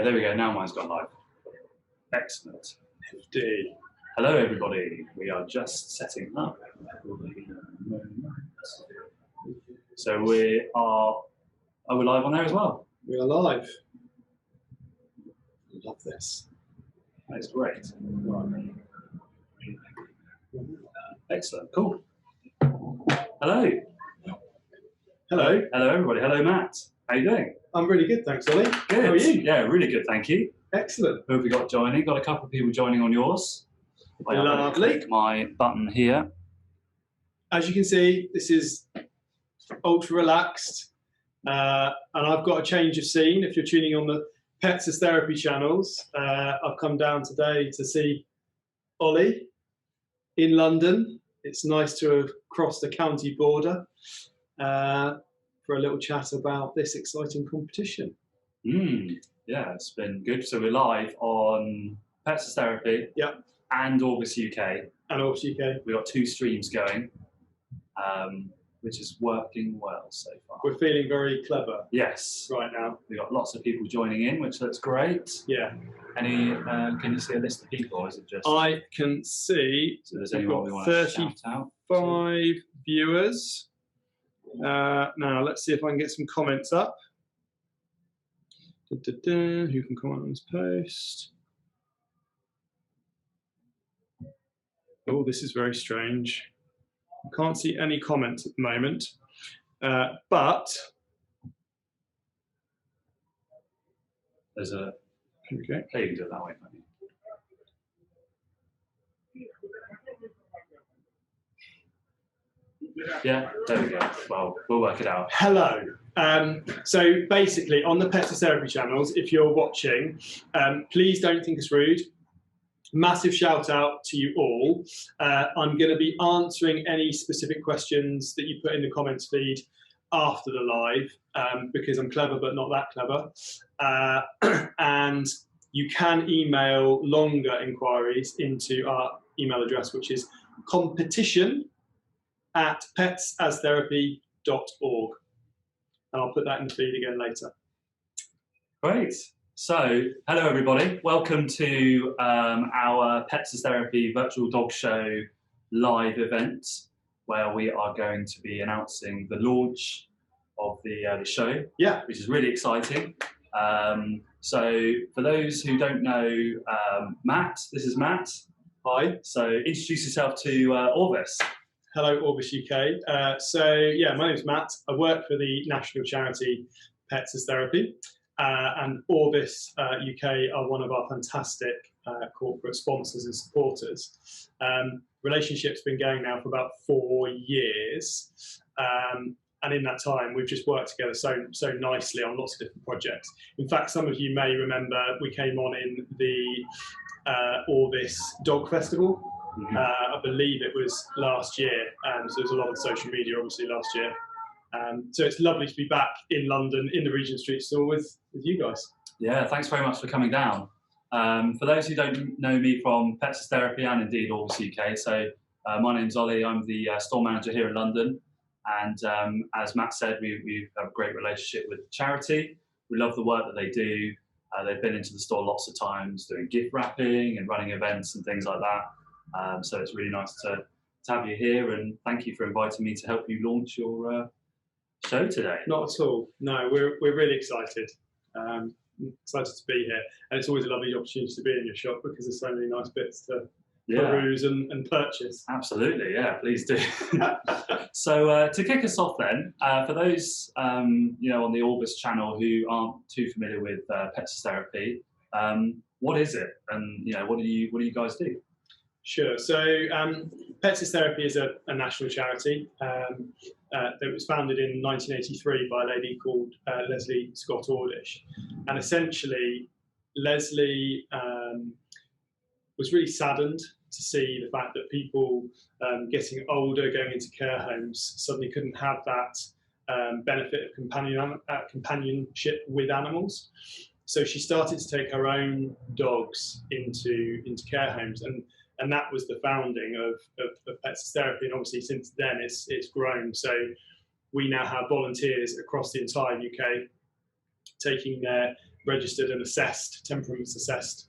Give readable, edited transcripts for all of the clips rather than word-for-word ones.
there we go. Now mine's gone live. Excellent. D. Hello, everybody. We are just setting up. So we are. Oh, we're live on there as well. We are live. I love this. That's great. Excellent. Cool. Hello. Hello. Hello, everybody. Hello, Matt. How you doing? I'm really good, thanks, Ollie. Good. How are you? Yeah, really good. Thank you. Excellent. Who have we got joining? Got a couple of people joining on yours. I am going to Lovely. click my button here. As you can see, this is ultra relaxed, and I've got a change of scene. If you're tuning on the Pets as Therapy channels, I've come down today to see Ollie in London. It's nice to have crossed the county border for a little chat about this exciting competition. Yeah, it's been good. So we're live on Pets as Therapy. Yep. And Orvis UK. And Orvis UK. We've got 2 streams going, which is working well so far. We're feeling very clever. Yes. Right now. We've got lots of people joining in, which looks great. Yeah. Any? Can you see a list of people, or is it just? I can see. So there's we've anyone got we want to shout out? 35 viewers. Now let's see if I can get some comments up. Who can comment on this post? Oh, this is very strange. I can't see any comments at the moment, but There's a. here we go. There you can do it that way, can't you? Yeah, there we go. Well, we'll work it out. Hello. So basically, on the Pets as Therapy channels, if you're watching, please don't think it's rude. Massive shout out to you all. I'm going to be answering any specific questions that you put in the comments feed after the live, because I'm clever but not that clever. And you can email longer inquiries into our email address, which is competition@petsastherapy.org. And I'll put that in the feed again later. Great. So, hello everybody. Welcome to our Pets as Therapy virtual dog show live event, where we are going to be announcing the launch of the show. Yeah. Which is really exciting. So, for those who don't know Matt, this is Matt. Hi. So, introduce yourself to Orvis. Hello, Orvis UK. So, yeah, my name is Matt. I work for the national charity Pets as Therapy. And Orvis UK are one of our fantastic corporate sponsors and supporters. Relationship's been going now for about 4 years. And in that time, we've just worked together so nicely on lots of different projects. In fact, some of you may remember we came on in the Orvis Dog Festival. I believe it was last year. So there was a lot of social media, obviously, last year. So it's lovely to be back in London, in the Regent Street store with you guys. Yeah, thanks very much for coming down. For those who don't know me from Pets as Therapy and indeed Orvis UK, so my name's Ollie. I'm the store manager here in London. And as Matt said, we have a great relationship with the charity. We love the work that they do. They've been into the store lots of times doing gift wrapping and running events and things like that. So it's really nice to have you here, and thank you for inviting me to help you launch your show today. Not at all. No, we're really excited. Excited to be here, and it's always a lovely opportunity to be in your shop because there's so many nice bits to peruse and purchase. Absolutely, yeah, please do. So to kick us off then, for those on the Orvis channel who aren't too familiar with Pets as Therapy, what is it, and what do you guys do? Sure. So Pets as Therapy is a national charity that was founded in 1983 by a lady called Leslie Scott Ordish. And essentially, Leslie was really saddened to see the fact that people getting older, going into care homes, suddenly couldn't have that benefit of companionship with animals. So she started to take her own dogs into care homes, and that was the founding of Pets as Therapy. And obviously since then it's grown. So we now have volunteers across the entire UK taking their registered and assessed, temperaments assessed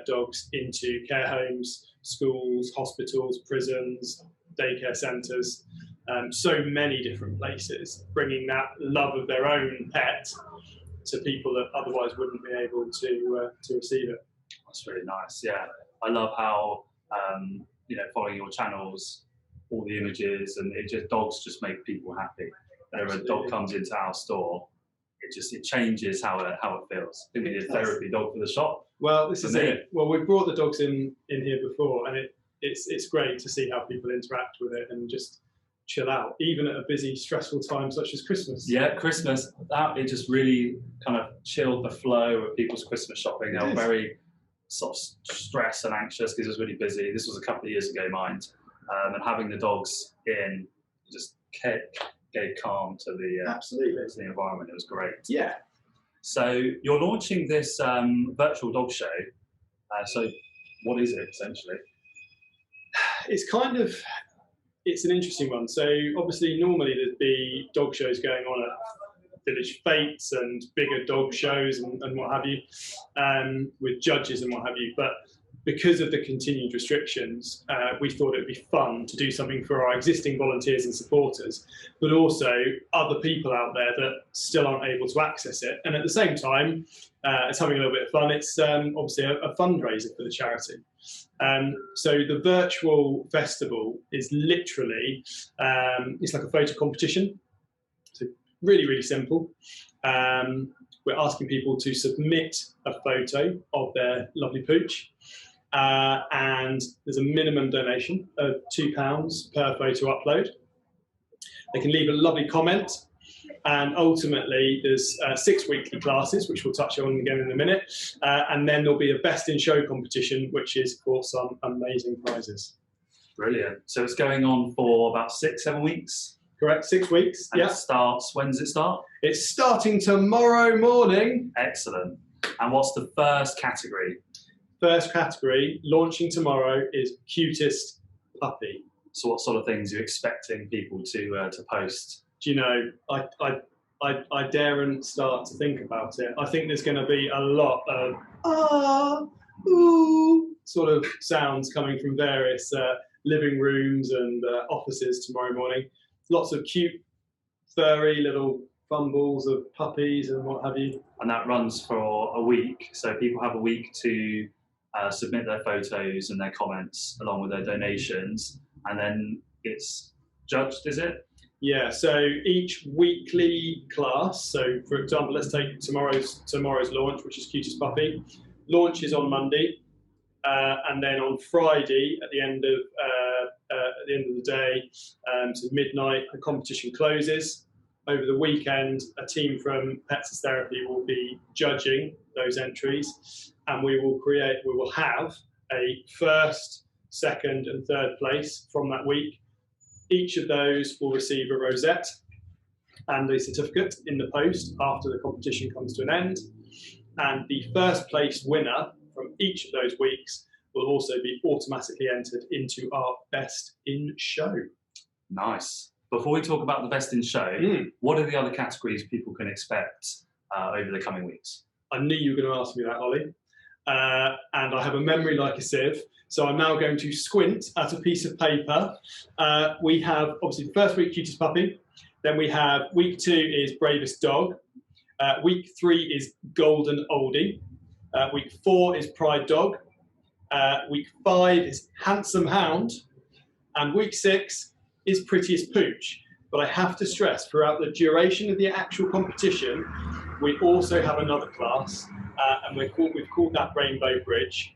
dogs into care homes, schools, hospitals, prisons, daycare centres, so many different places, bringing that love of their own pet to people that otherwise wouldn't be able to receive it. That's really nice. Yeah, I love how following your channels, all the images, and dogs just make people happy. Whenever a dog comes into our store, it changes how it feels. I think we need a therapy dog for the shop. Well, this is it. Well, we've brought the dogs in here before, and it's great to see how people interact with it and just chill out, even at a busy, stressful time such as Christmas. Yeah, Christmas. It just really kind of chilled the flow of people's Christmas shopping. They were very sort of stressed and anxious because it was really busy. This was a couple of years ago, mind. And having the dogs in just gave calm to the environment. It was great. Yeah. So you're launching this virtual dog show. So what is it essentially? It's an interesting one. So obviously normally there'd be dog shows going on at village fetes and bigger dog shows and what have you, with judges and what have you. But because of the continued restrictions, we thought it would be fun to do something for our existing volunteers and supporters, but also other people out there that still aren't able to access it. And at the same time, it's having a little bit of fun. It's obviously a fundraiser for the charity. So the virtual festival is literally, it's like a photo competition. So really, really simple. We're asking people to submit a photo of their lovely pooch. And there's a minimum donation of £2 per photo upload. They can leave a lovely comment, and ultimately there's 6 weekly classes, which we'll touch on again in a minute, and then there'll be a best in show competition, which is for some amazing prizes. Brilliant. So it's going on for about 6-7 weeks? Correct, 6 weeks. And it starts, when does it start? It's starting tomorrow morning. Excellent. And what's the first category? First category, launching tomorrow, is Cutest Puppy. So what sort of things are you expecting people to post? Do you know, I daren't start to think about it. I think there's going to be a lot of ooh sort of sounds coming from various living rooms and offices tomorrow morning. Lots of cute, furry little fumbles of puppies and what have you. And that runs for a week, so people have a week to submit their photos and their comments along with their donations, and then it's judged, is it? Yeah, so each weekly class, so for example, let's take tomorrow's launch, which is Cutest Puppy. Launch is on Monday, and then on Friday at the end of the day, to midnight, the competition closes. Over the weekend, a team from Cutest Therapy will be judging those entries, and we will have a first, second, and third place from that week. Each of those will receive a rosette and a certificate in the post after the competition comes to an end. And the first place winner from each of those weeks will also be automatically entered into our Best in Show. Nice. Before we talk about the Best in Show, what are the other categories people can expect over the coming weeks? I knew you were going to ask me that, Ollie. And I have a memory like a sieve, so I'm now going to squint at a piece of paper. We have, obviously, the first week, Cutest Puppy. Then we have week 2 is Bravest Dog. Week 3 is Golden Oldie. Week 4 is Pride Dog. Week 5 is Handsome Hound. And week 6 is Prettiest Pooch. But I have to stress, throughout the duration of the actual competition, we also have another class, and we've called that Rainbow Bridge.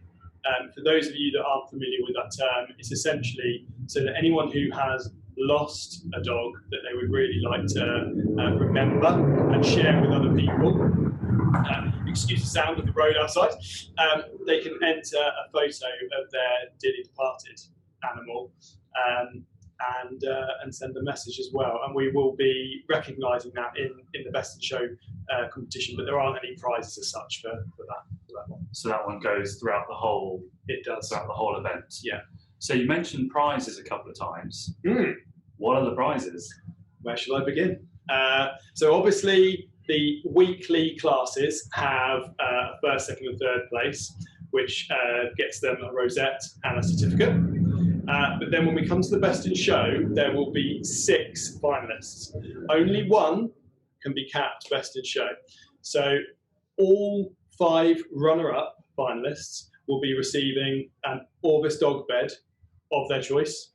For those of you that aren't familiar with that term, it's essentially so that anyone who has lost a dog that they would really like to remember and share with other people, excuse the sound of the road outside, they can enter a photo of their dearly departed animal, and send a message as well. And we will be recognising that in the Best in Show competition, but there aren't any prizes as such for that one. So that one goes throughout the whole. It does throughout the whole event. Yeah. So you mentioned prizes a couple of times. What are the prizes? Where shall I begin? So obviously the weekly classes have first, second and third place, which gets them a rosette and a certificate. But then when we come to the Best in Show, there will be 6 finalists. Only one can be capped Best in Show. So all 5 runner-up finalists will be receiving an Orvis dog bed of their choice.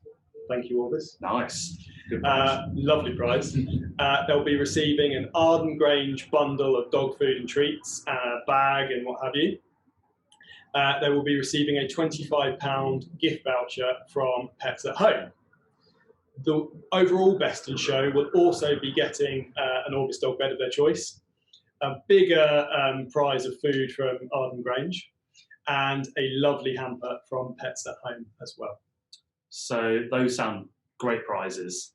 Thank you, Orvis. Nice. Good prize. Lovely prize. They'll be receiving an Arden Grange bundle of dog food and treats, a bag and what have you. They will be receiving a £25 gift voucher from Pets at Home. The overall Best in Show will also be getting an Orvis dog bed of their choice, a bigger prize of food from Arden Grange, and a lovely hamper from Pets at Home as well. So those sound great prizes.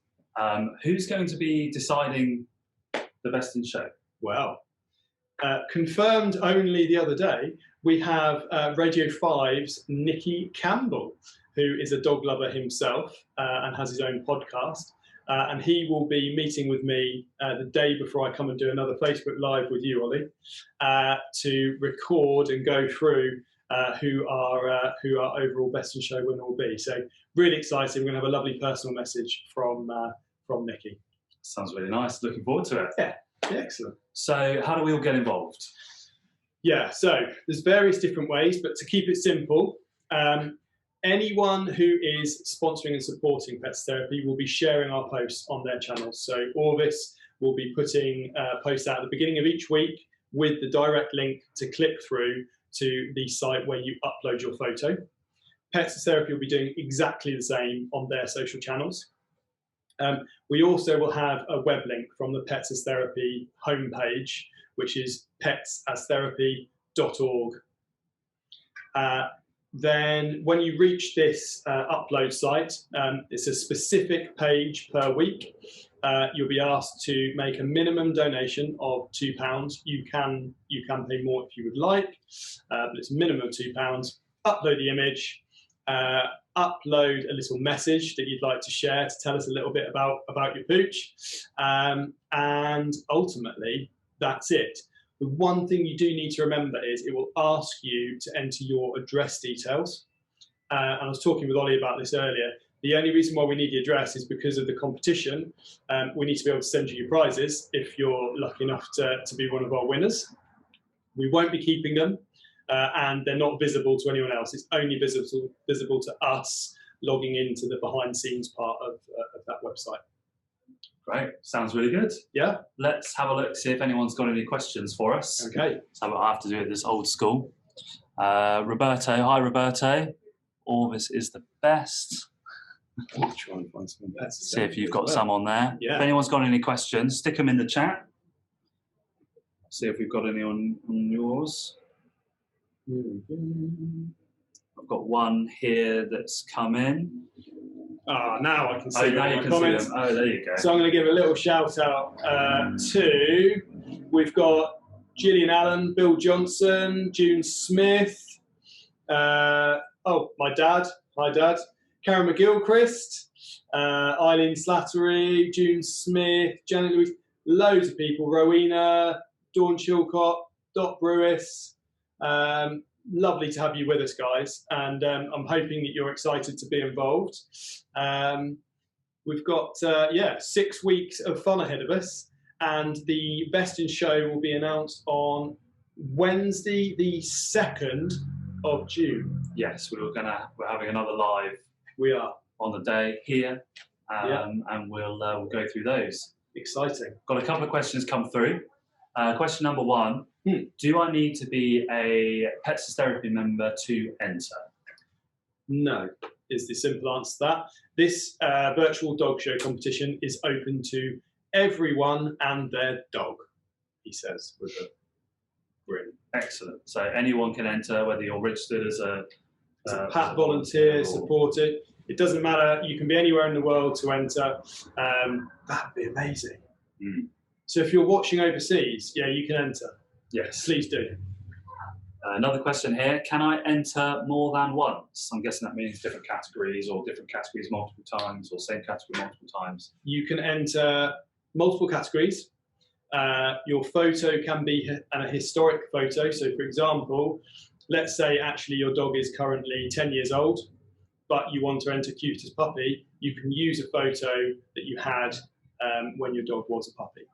Who's going to be deciding the Best in Show? Well, confirmed only the other day, we have Radio 5's Nicky Campbell, who is a dog lover himself and has his own podcast. And he will be meeting with me the day before I come and do another Facebook Live with you, Ollie, to record and go through who our overall Best in Show winner will be. So really exciting. We're going to have a lovely personal message from Nicky. Sounds really nice. Looking forward to it. Yeah, excellent. So how do we all get involved? Yeah, so there's various different ways, but to keep it simple, anyone who is sponsoring and supporting Pets Therapy will be sharing our posts on their channels. So Orvis will be putting posts out at the beginning of each week with the direct link to click through to the site where you upload your photo. Pets Therapy will be doing exactly the same on their social channels. We also will have a web link from the Pets Therapy homepage, which is petsastherapy.org. Then when you reach this upload site, it's a specific page per week. You'll be asked to make a minimum donation of £2. You can pay more if you would like, but it's a minimum of £2. Upload the image, upload a little message that you'd like to share to tell us a little bit about your pooch, and ultimately that's it. The one thing you do need to remember is it will ask you to enter your address details. And I was talking with Ollie about this earlier. The only reason why we need the address is because of the competition. We need to be able to send you your prizes if you're lucky enough to be one of our winners. We won't be keeping them, and they're not visible to anyone else. It's only visible to us logging into the behind scenes part of that website. Great, sounds really good. Yeah. Let's have a look, see if anyone's got any questions for us. Okay. So I have to do it this old school. Roberto, hi Roberto. Orvis is the best. I'll try and find some pets. See if you've got some on there. Yeah. If anyone's got any questions, stick them in the chat. See if we've got any on yours. I've got one here that's come in. Now I can see now you my can comments. see them. Oh, there you go. So I'm going to give a little shout out to, we've got Gillian Allen, Bill Johnson, June Smith, my dad, hi Dad, Karen McGilchrist, Eileen Slattery, June Smith, Janet Louise, loads of people, Rowena, Dawn Chilcott, Dot Brewis. Lovely to have you with us, guys, and I'm hoping that you're excited to be involved. We've got 6 weeks of fun ahead of us, and the Best in Show will be announced on Wednesday, the 2nd of June. Yes, we're having another live. We are on the day here, and we'll go through those. Exciting. Got a couple of questions come through. Question number 1. Do I need to be a Pets Therapy member to enter? No, is the simple answer to that. This virtual dog show competition is open to everyone and their dog, he says with a grin. Excellent. So anyone can enter, whether you're registered as a PAT volunteer, supported. It doesn't matter. You can be anywhere in the world to enter. That'd be amazing. So if you're watching overseas, yeah, you can enter. Yes. Please do. Another question here. Can I enter more than once? I'm guessing that means different categories or different categories multiple times or same category multiple times. You can enter multiple categories. Your photo can be a historic photo. So for example, let's say actually your dog is currently 10 years old, but you want to enter Cutest Puppy, you can use a photo that you had when your dog was a puppy.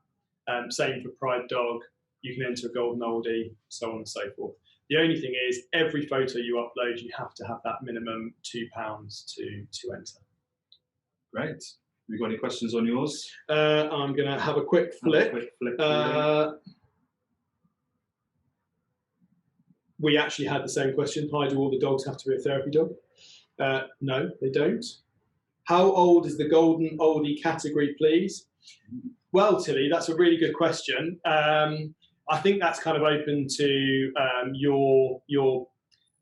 Same for Pride Dog, you can enter a golden oldie, so on and so forth. The only thing is, every photo you upload, you have to have that minimum £2 to enter. Great. Have you got any questions on yours? I'm going to have a quick flick. We actually had the same question. Hi, do all the dogs have to be a therapy dog? No, they don't. How old is the golden oldie category, please? Well, Tilly, that's a really good question. I think that's kind of open to your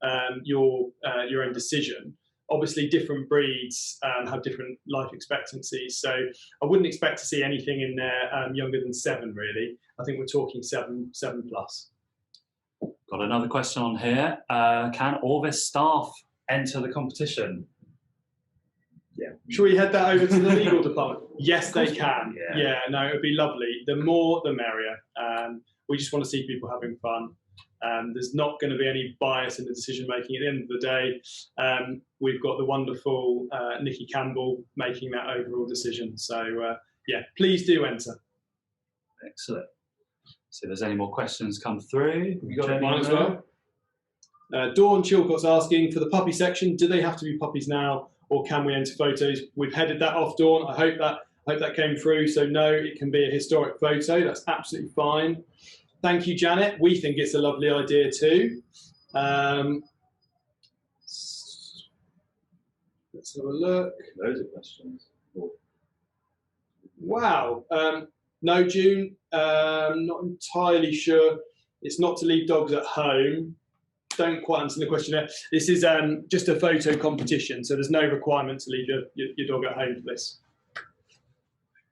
own decision. Obviously, different breeds have different life expectancies, so I wouldn't expect to see anything in there younger than 7, really. I think we're talking 7 plus. Got another question on here. Can Orvis staff enter the competition? Yeah. Shall we head that over to the legal department? Yes, they can. Yeah, no, it would be lovely. The more, the merrier. We just want to see people having fun. There's not going to be any bias in the decision making. At the end of the day, we've got the wonderful Nikki Campbell making that overall decision. So yeah, please do enter. Excellent. So if there's any more questions come through, you got mine as well. Dawn Chilcott's asking, for the puppy section, do they have to be puppies now, or can we enter photos? We've headed that off, Dawn. I hope that came through. So no, it can be a historic photo. That's absolutely fine. Thank you, Janet. We think it's a lovely idea too. Let's have a look. Loads of questions. Wow. No, June. Not entirely sure. It's not to leave dogs at home. Don't quite answer the question there. This is just a photo competition, so there's no requirement to leave your dog at home for this.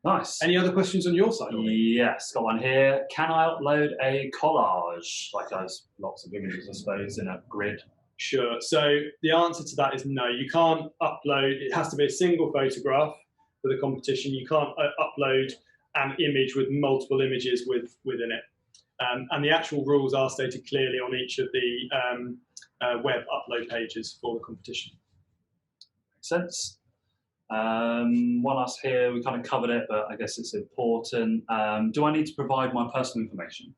Nice. Any other questions on your side? Yes, got one here. Can I upload a collage, like those lots of images, I suppose, in a grid? Sure. So the answer to that is no. You can't upload. It has to be a single photograph for the competition. You can't upload an image with multiple images within it. And the actual rules are stated clearly on each of the web upload pages for the competition. Makes sense. One asked here, we kind of covered it, but I guess it's important. Do I need to provide my personal information?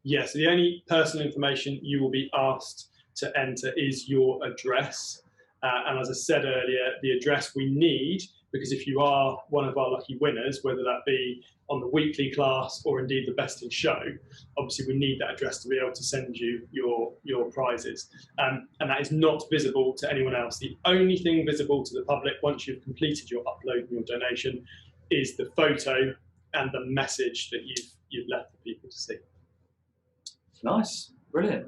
Yes, the only personal information you will be asked to enter is your address. And as I said earlier, the address we need, because if you are one of our lucky winners, whether that be on the weekly class or indeed the best in show, obviously we need that address to be able to send you your prizes. And that is not visible to anyone else. The only thing visible to the public once you've completed your upload and your donation is the photo and the message that you've left for people to see. Nice, brilliant.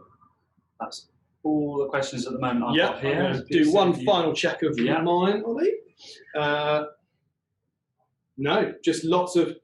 That's all the questions at the moment I've got here. I'm going to do one final check of mine, Ollie. No, just lots of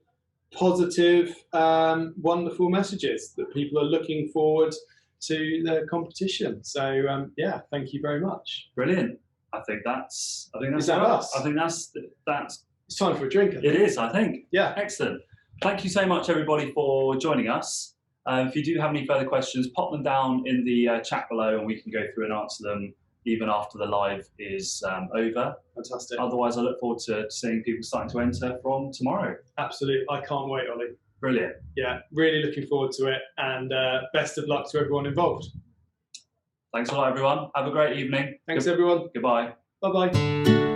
positive, wonderful messages that people are looking forward to the competition. So yeah, thank you very much. Brilliant. I think that's Is that us? I think that's it's time for a drink. It is, I think. Yeah. Excellent. Thank you so much, everybody, for joining us. If you do have any further questions, pop them down in the chat below and we can go through and answer them even after the live is over. Fantastic. Otherwise, I look forward to seeing people starting to enter from tomorrow. Absolutely. I can't wait, Ollie. Brilliant. Yeah, really looking forward to it, and best of luck to everyone involved. Thanks a lot, everyone. Have a great evening. Thanks, everyone. Goodbye. Bye-bye.